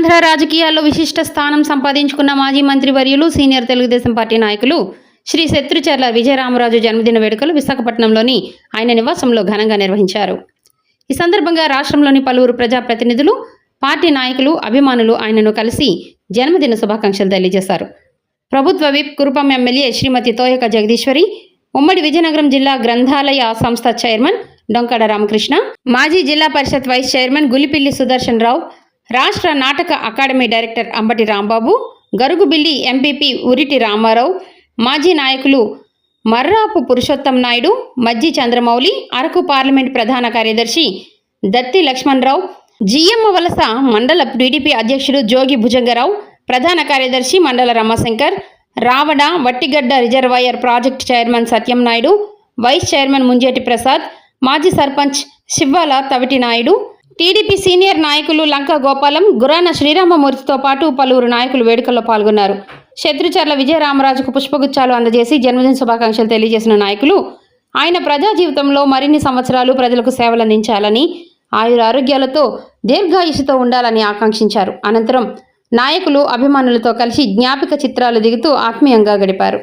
ఆంధ్ర రాజకీయాల్లో విశిష్ట స్థానం సంపాదించుకున్న మాజీ మంత్రివర్యులు సీనియర్ తెలుగుదేశం పార్టీ నాయకులు శ్రీ శత్రుచర్ల విజయరామరాజు జన్మదిన వేడుకలు విశాఖపట్నంలోని ఆయన నివాసంలో ఘనంగా నిర్వహించారు. ఈ సందర్భంగా రాష్ట్రంలోని పలువురు ప్రజాప్రతినిధులు, పార్టీ నాయకులు, అభిమానులు ఆయనను కలిసి జన్మదిన శుభాకాంక్షలు తెలియజేశారు. ప్రభుత్వ విప్ కురుపం ఎమ్మెల్యే శ్రీమతి తోయక జగదీశ్వరి, ఉమ్మడి విజయనగరం జిల్లా గ్రంథాలయ సంస్థ చైర్మన్ డొంకడ రామకృష్ణ, మాజీ జిల్లా పరిషత్ వైస్ చైర్మన్ గులిపిల్లి సుదర్శన్ రావు, రాష్ట్ర నాటక academy director Ambati Rambabu, Garugubilli MPP Uriti Ramarao, మాజీ నాయకులు మర్రాపు పురుషోత్తం నాయుడు, మజ్జి చంద్రమౌళి, అరకు పార్లమెంట్ ప్రధాన కార్యదర్శి దత్తి లక్ష్మణరావు, జిఎమ్మ వలస మండల టీడీపీ అధ్యక్షుడు జోగి భుజంగరావు, ప్రధాన కార్యదర్శి మండల Ramashankar, Ravada Vattigadda reservoir project chairman Satyam Naidu, vice chairman Munjeti Prasad, మాజీ సర్పంచ్ శివ్వాల తవిటి నాయుడు, టీడీపీ సీనియర్ నాయకులు లంక గోపాలం, గురాన శ్రీరామమూర్తితో పాటు పలువురు నాయకులు వేడుకల్లో పాల్గొన్నారు. శత్రుచర్ల విజయరామరాజుకు పుష్పగుచ్చాలు అందజేసి జన్మదిన శుభాకాంక్షలు తెలియజేసిన నాయకులు ఆయన ప్రజా జీవితంలో మరిన్ని సంవత్సరాలు ప్రజలకు సేవలందించాలని, ఆయురారోగ్యాలతో దీర్ఘాయుషుతో ఉండాలని ఆకాంక్షించారు. అనంతరం నాయకులు అభిమానులతో కలిసి జ్ఞాపిక చిత్రాలు దిగుతూ ఆత్మీయంగా గడిపారు.